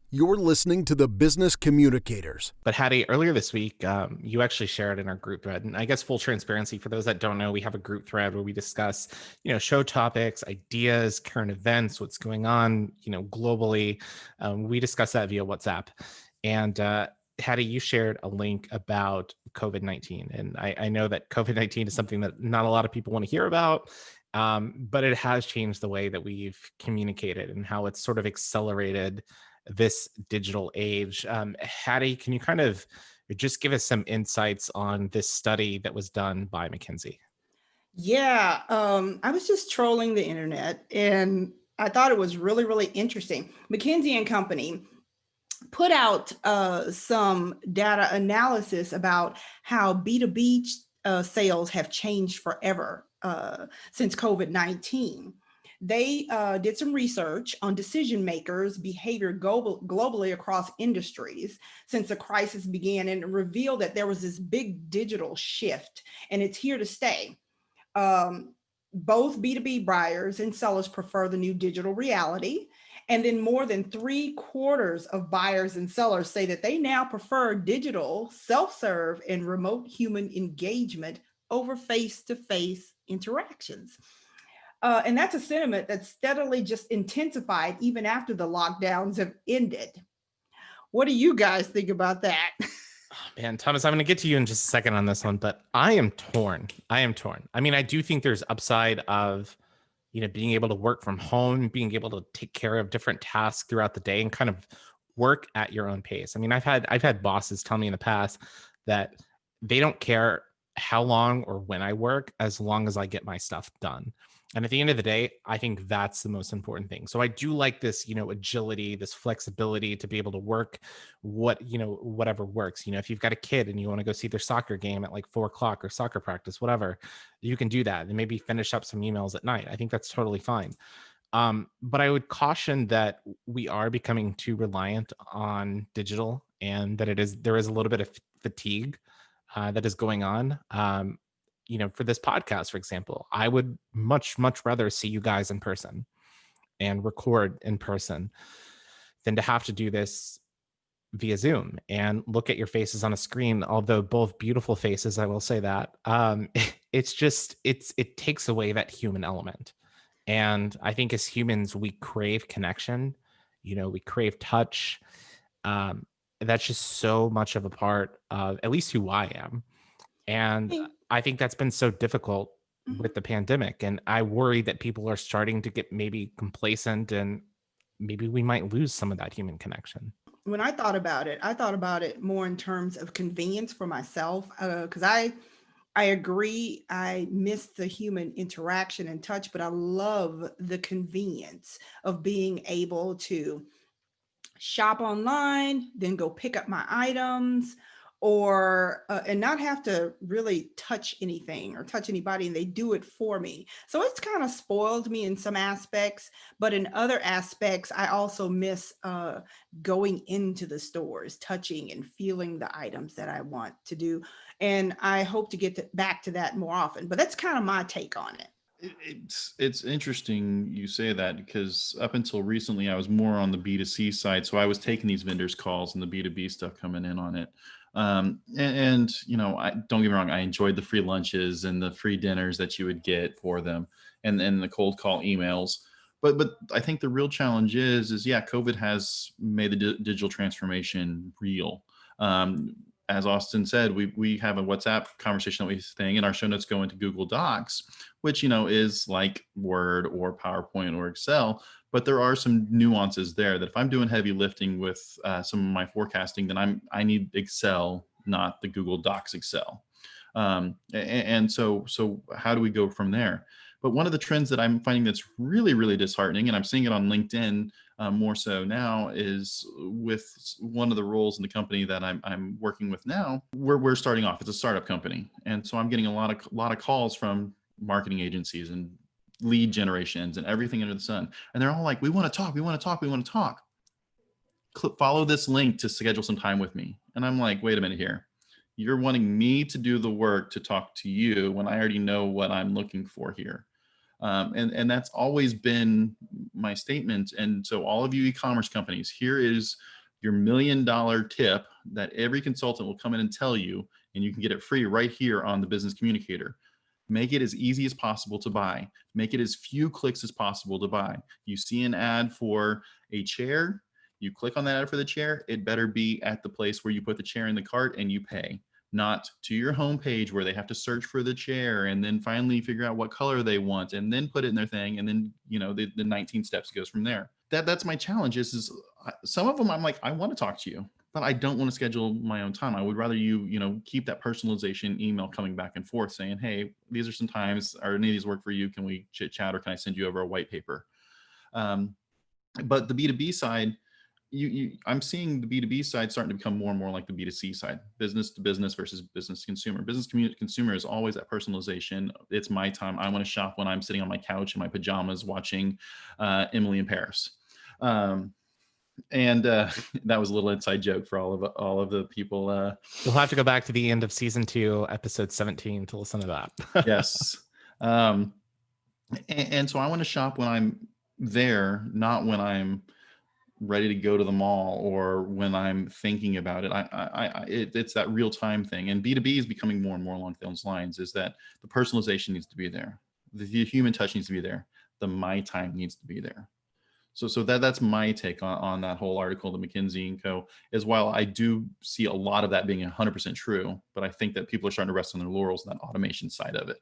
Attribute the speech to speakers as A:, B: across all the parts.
A: You're listening to the Business Communicators.
B: But Hattie, earlier this week, you actually shared in our group thread, and I guess full transparency for those that don't know, we have a group thread where we discuss, show topics, ideas, current events, what's going on, globally. We discuss that via WhatsApp, and Hattie, you shared a link about COVID-19, and I know that COVID-19 is something that not a lot of people want to hear about. But it has changed the way that we've communicated and how it's sort of accelerated this digital age. Hattie, can you kind of just give us some insights on this study that was done by McKinsey?
C: Yeah, I was just trolling the internet and I thought it was really, really interesting. McKinsey and Company put out some data analysis about how B2B sales have changed forever since COVID-19. They did some research on decision makers' behavior globally across industries since the crisis began, and revealed that there was this big digital shift, and it's here to stay. Both B2B buyers and sellers prefer the new digital reality. And then more than 3/4 of buyers and sellers say that they now prefer digital, self-serve, and remote human engagement over face-to-face interactions. And that's a sentiment that's steadily just intensified even after the lockdowns have ended. What do you guys think about that?
B: Man, Thomas, I'm going to get to you in just a second on this one, but I am torn. I mean, I do think there's upside of, being able to work from home, being able to take care of different tasks throughout the day and kind of work at your own pace. I mean, I've had bosses tell me in the past that they don't care how long or when I work as long as I get my stuff done. And at the end of the day, I think that's the most important thing. So I do like this, agility, this flexibility to be able to work whatever works. If you've got a kid and you want to go see their soccer game at like 4 o'clock or soccer practice, whatever, you can do that and maybe finish up some emails at night. I think that's totally fine. But I would caution that we are becoming too reliant on digital, and that there is a little bit of fatigue that is going on. For this podcast, for example, I would much, much rather see you guys in person and record in person than to have to do this via Zoom and look at your faces on a screen. Although both beautiful faces, I will say that. It takes away that human element. And I think as humans, we crave connection, we crave touch. That's just so much of a part of at least who I am. And I think that's been so difficult with the pandemic. And I worry that people are starting to get maybe complacent, and maybe we might lose some of that human connection.
C: When I thought about it more in terms of convenience for myself, because I agree, I miss the human interaction and touch, but I love the convenience of being able to shop online, then go pick up my items, or and not have to really touch anything or touch anybody, and they do it for me. So it's kind of spoiled me in some aspects, but in other aspects I also miss going into the stores, touching and feeling the items that I want to do, and I hope to get back to that more often. But that's kind of my take on it.
D: It's interesting you say that, because up until recently I was more on the B2C side, so I was taking these vendors calls and the B2B stuff coming in on it. I don't get me wrong, I enjoyed the free lunches and the free dinners that you would get for them, and the cold call emails. But I think the real challenge is yeah, COVID has made the digital transformation real. As Austin said, we have a WhatsApp conversation that we thing, and our show notes go into Google Docs, which is like Word or PowerPoint or Excel. But there are some nuances there that if I'm doing heavy lifting with some of my forecasting, then I need Excel, not the Google Docs Excel. So how do we go from there? But one of the trends that I'm finding that's really, really disheartening, and I'm seeing it on LinkedIn more so now, is with one of the roles in the company that I'm working with now. We're starting off. It's a startup company, and so I'm getting a lot of calls from marketing agencies and lead generations and everything under the sun, and they're all like, "We want to talk. We want to talk. We want to talk. Follow this link to schedule some time with me." And I'm like, "Wait a minute here. You're wanting me to do the work to talk to you when I already know what I'm looking for here." And that's always been my statement. And so all of you e-commerce companies, here is your $1 million tip that every consultant will come in and tell you, and you can get it free right here on the Business Communicator. Make it as easy as possible to buy. Make it as few clicks as possible to buy. You see an ad for a chair, you click on that ad for the chair, it better be at the place where you put the chair in the cart and you pay, not to your homepage where they have to search for the chair and then finally figure out what color they want and then put it in their thing. And then, the 19 steps goes from there. That's my challenge is some of them I'm like, I want to talk to you, but I don't want to schedule my own time. I would rather you keep that personalization email coming back and forth saying, hey, these are some times, are any of these work for you? Can we chit chat, or can I send you over a white paper? But the B2B side, I'm seeing the B2B side starting to become more and more like the B2C side, business to business versus business to consumer. Business consumer is always that personalization. It's my time. I want to shop when I'm sitting on my couch in my pajamas watching Emily in Paris. And that was a little inside joke for all of the people.
B: You'll have to go back to the end of season 2, episode 17 to listen to that.
D: Yes. And so I want to shop when I'm there, not when I'm ready to go to the mall or when I'm thinking about it. It's that real time thing. And B2B is becoming more and more along those lines, is that the personalization needs to be there. The human touch needs to be there. The my time needs to be there. So that's my take on that whole article, the McKinsey & Co. As while I do see a lot of that being 100% true, but I think that people are starting to rest on their laurels on that automation side of it.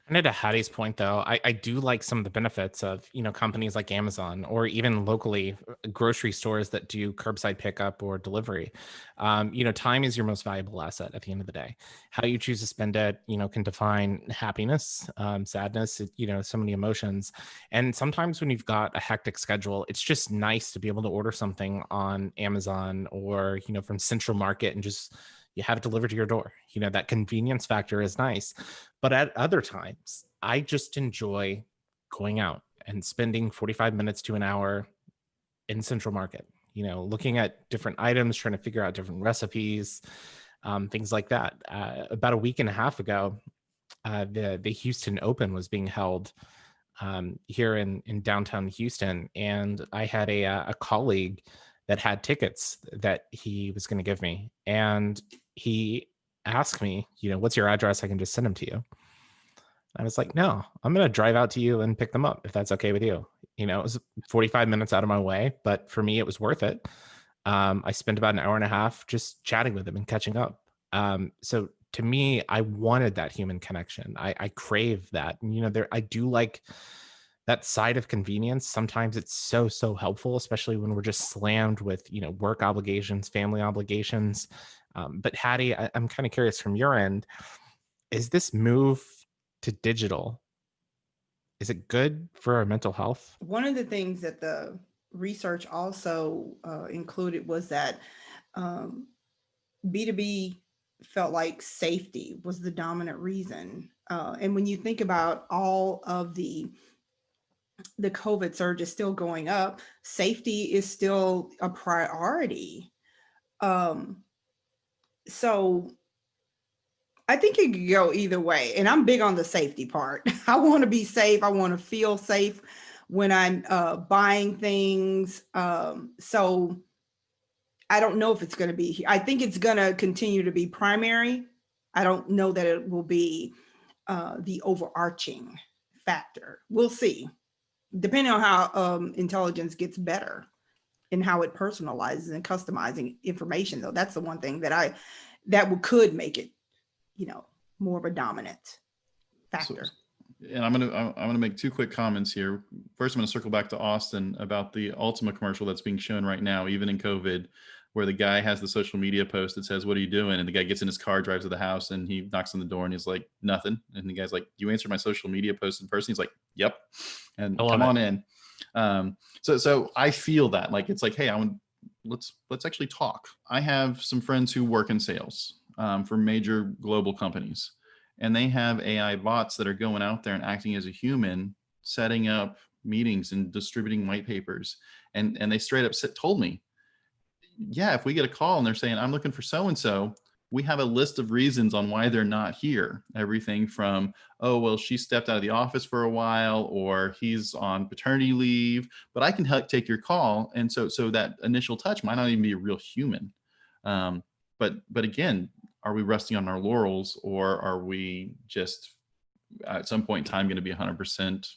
B: And to Hattie's point, though, I do like some of the benefits of, companies like Amazon or even locally grocery stores that do curbside pickup or delivery. Time is your most valuable asset at the end of the day. How you choose to spend it, can define happiness, sadness, so many emotions. And sometimes when you've got a hectic schedule, it's just nice to be able to order something on Amazon or, from Central Market and just you have it delivered to your door. That convenience factor is nice. But at other times, I just enjoy going out and spending 45 minutes to an hour in Central Market, looking at different items, trying to figure out different recipes, things like that. About a week and a half ago, the Houston Open was being held here in downtown Houston. And I had a colleague that had tickets that he was going to give me. And he asked me, what's your address? I can just send them to you. I was like, no, I'm going to drive out to you and pick them up if that's okay with you. It was 45 minutes out of my way, but for me, it was worth it. I spent about an hour and a half just chatting with him and catching up. So to me, I wanted that human connection. I crave that. And, I do like that side of convenience. Sometimes it's so helpful, especially when we're just slammed with, work obligations, family obligations. But Hattie, I'm kind of curious from your end, is this move to digital, is it good for our mental health?
C: One of the things that the research also included was that B2B felt like safety was the dominant reason. And when you think about all of the COVID surge is still going up, safety is still a priority. So I think it could go either way. And I'm big on the safety part. I want to be safe. I want to feel safe when I'm buying things. So I don't know if it's going to be, I think it's going to continue to be primary. I don't know that it will be the overarching factor. We'll see. Depending on how intelligence gets better and how it personalizes and customizing information, though, that's the one thing that could make it, more of a dominant factor.
D: And I'm gonna make 2 quick comments here. First, I'm gonna circle back to Austin about the Ultima commercial that's being shown right now, even in COVID, where the guy has the social media post that says, "What are you doing?" And the guy gets in his car, drives to the house, and he knocks on the door, and he's like, "Nothing." And the guy's like, "You answered my social media post in person?" He's like, "Yep." And come on in. So I feel that, like, it's like, hey, let's actually talk. I have some friends who work in sales for major global companies, and they have AI bots that are going out there and acting as a human, setting up meetings and distributing white papers. And they straight up told me, yeah, if we get a call and they're saying, "I'm looking for so-and-so," we have a list of reasons on why they're not here. Everything from, oh, well, she stepped out of the office for a while, or he's on paternity leave, but I can take your call. And so that initial touch might not even be a real human. But again, are we resting on our laurels, or are we just at some point in time going to be 100%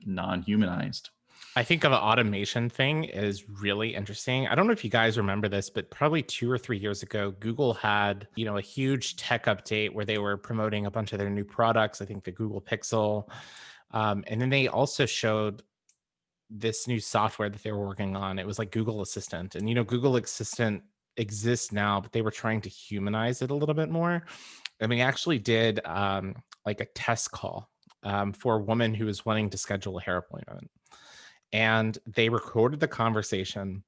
D: non-humanized?
B: I think of an automation thing is really interesting. I don't know if you guys remember this, but probably 2 or 3 years ago, Google had, a huge tech update where they were promoting a bunch of their new products. I think the Google Pixel. And then they also showed this new software that they were working on. It was like Google Assistant. And, Google Assistant exists now, but they were trying to humanize it a little bit more. And we actually did like a test call for a woman who was wanting to schedule a hair appointment. And they recorded the conversation,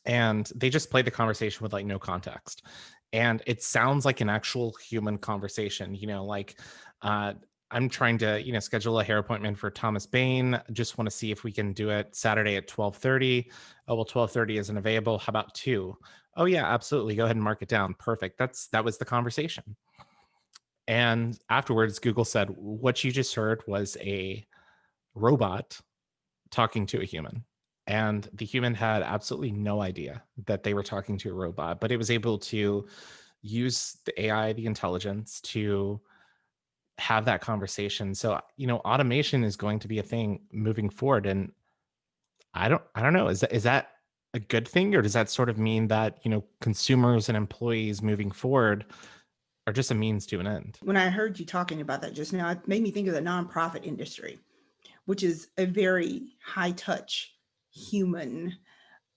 B: and they just played the conversation with like no context. And it sounds like an actual human conversation, like I'm trying to, schedule a hair appointment for Thomas Bain. Just want to see if we can do it Saturday at 12:30. Oh, well, 12:30 isn't available. How about 2? Oh yeah, absolutely. Go ahead and mark it down. Perfect. That was the conversation. And afterwards, Google said, what you just heard was a robot talking to a human, and the human had absolutely no idea that they were talking to a robot, but it was able to use the AI, the intelligence, to have that conversation. So, automation is going to be a thing moving forward. And I don't know, is that a good thing, or does that sort of mean that, consumers and employees moving forward are just a means to an end?
C: When I heard you talking about that just now, it made me think of the nonprofit industry, which is a very high touch human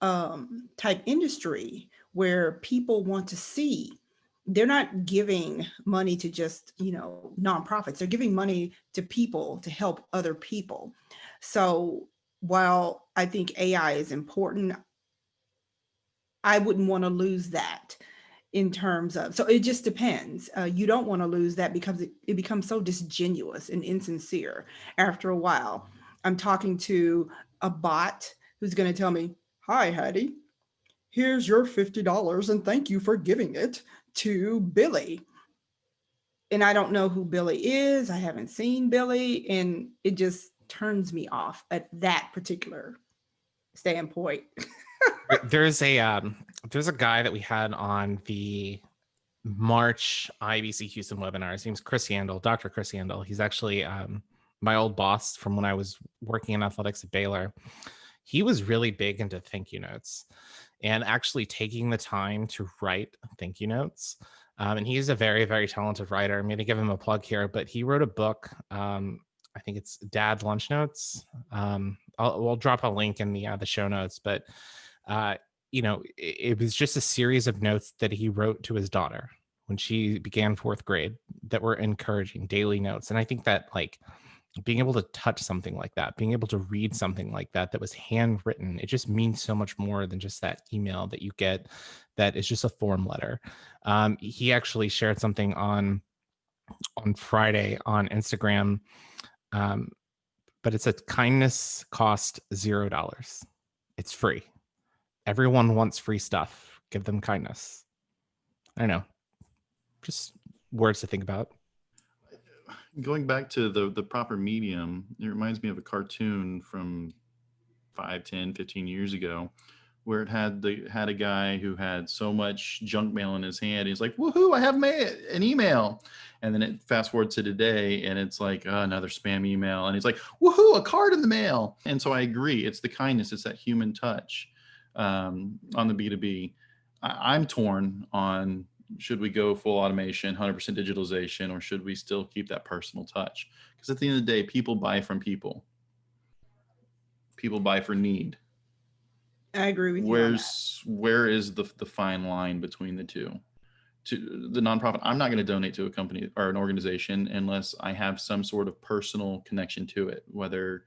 C: type industry where people want to see. They're not giving money to just, nonprofits. They're giving money to people to help other people. So while I think AI is important, I wouldn't want to lose that in terms of, so it just depends. You don't want to lose that because it becomes so disingenuous and insincere after a while. I'm talking to a bot who's going to tell me, hi, Hattie, here's your $50 and thank you for giving it to Billy. And I don't know who Billy is. I haven't seen Billy, and it just turns me off at that particular standpoint.
B: There's a guy that we had on the March IBC Houston webinar. His name's Chris Yandel, Dr. Chris Yandel. He's actually my old boss from when I was working in athletics at Baylor. He was really big into thank you notes and actually taking the time to write thank you notes. And he's a very, very talented writer. I'm going to give him a plug here, but he wrote a book. I think it's Dad Lunch Notes. We'll drop a link in the show notes, but it was just a series of notes that he wrote to his daughter when she began 4th grade that were encouraging, daily notes. And I think that like being able to touch something like that, being able to read something like that was handwritten, it just means so much more than just that email that you get that is just a form letter. He actually shared something on Friday on Instagram, but it said kindness cost $0. It's free. Everyone wants free stuff. Give them kindness. I don't know. Just words to think about.
D: Going back to the proper medium, it reminds me of a cartoon from 5, 10, 15 years ago, where it had a guy who had so much junk mail in his hand. He's like, woohoo, I have an email. And then it fast forward to today, and it's like another spam email. And he's like, woohoo, a card in the mail. And so I agree. It's the kindness. It's that human touch on the B2B. I'm torn on, should we go full automation, 100% digitalization, or should we still keep that personal touch? Because at the end of the day, people buy from people. People buy for need.
C: I agree with you on that.
D: Where is the fine line between the two? To the nonprofit, I'm not going to donate to a company or an organization unless I have some sort of personal connection to it, whether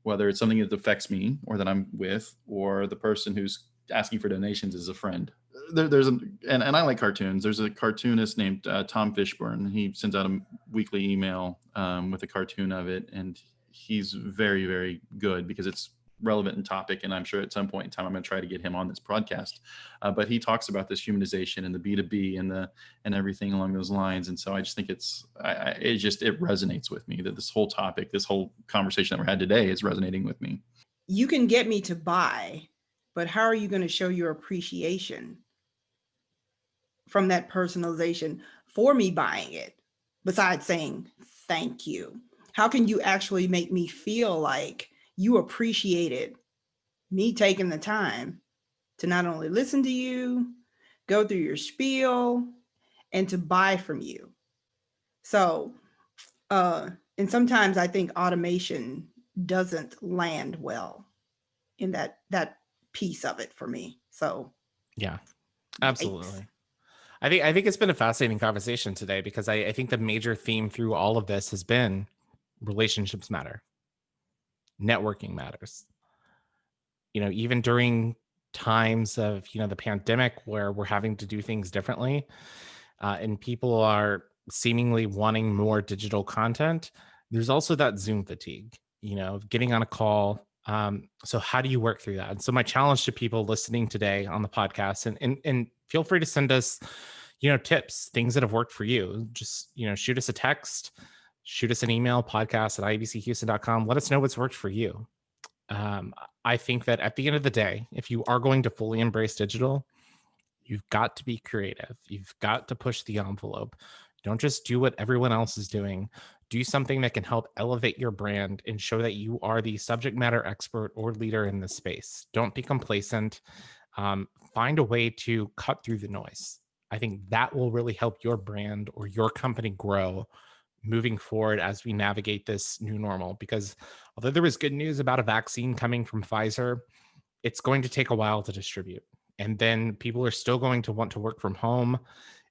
D: it's something that affects me or that I'm with, or the person who's asking for donations is a friend. And I like cartoons. There's a cartoonist named Tom Fishburne. He sends out a weekly email with a cartoon of it, and he's very, very good because it's relevant and topic. And I'm sure at some point in time, I'm going to try to get him on this podcast. But he talks about this humanization and the B2B and everything along those lines. And so I just think it resonates with me that this whole topic, this whole conversation that we're had today is resonating with me.
C: You can get me to buy, but how are you going to show your appreciation from that personalization for me buying it, besides saying thank you? How can you actually make me feel like you appreciated me taking the time to not only listen to you, go through your spiel, and to buy from you? So, and sometimes I think automation doesn't land well in that piece of it for me. So
B: yeah, absolutely. I think it's been a fascinating conversation today, because I think the major theme through all of this has been relationships matter. Networking matters. Even during times of, the pandemic, where we're having to do things differently, and people are seemingly wanting more digital content, there's also that Zoom fatigue, getting on a call. So how do you work through that? And so my challenge to people listening today on the podcast, and feel free to send us, tips, things that have worked for you. Just, shoot us a text, shoot us an email, podcast@ibchouston.com. Let us know what's worked for you. I think that at the end of the day, if you are going to fully embrace digital, you've got to be creative. You've got to push the envelope. Don't just do what everyone else is doing. Do something that can help elevate your brand and show that you are the subject matter expert or leader in this space. Don't be complacent. Find a way to cut through the noise. I think that will really help your brand or your company grow moving forward as we navigate this new normal. Because although there was good news about a vaccine coming from Pfizer, it's going to take a while to distribute. And then people are still going to want to work from home.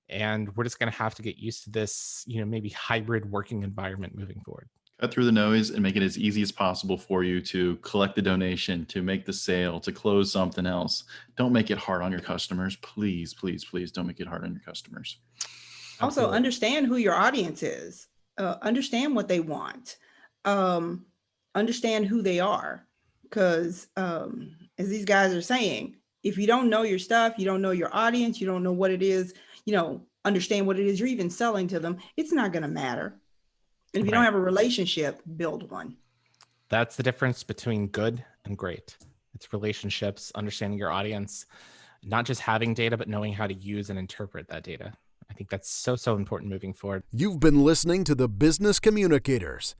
B: And we're just going to have to get used to this, maybe hybrid working environment moving forward.
D: Cut through the noise and make it as easy as possible for you to collect the donation, to make the sale, to close something else. Don't make it hard on your customers. Please, please, please don't make it hard on your customers.
C: Also,
B: Absolutely.
C: understand who your audience is. Understand what they want. Understand who they are. Because as these guys are saying, if you don't know your stuff, you don't know your audience, you don't know what it is, understand what it is you're even selling to them, it's not going to matter. And if you don't have a relationship, build one.
B: That's the difference between good and great. It's relationships, understanding your audience, not just having data, but knowing how to use and interpret that data. I think that's so important moving forward.
A: You've been listening to the Business Communicators.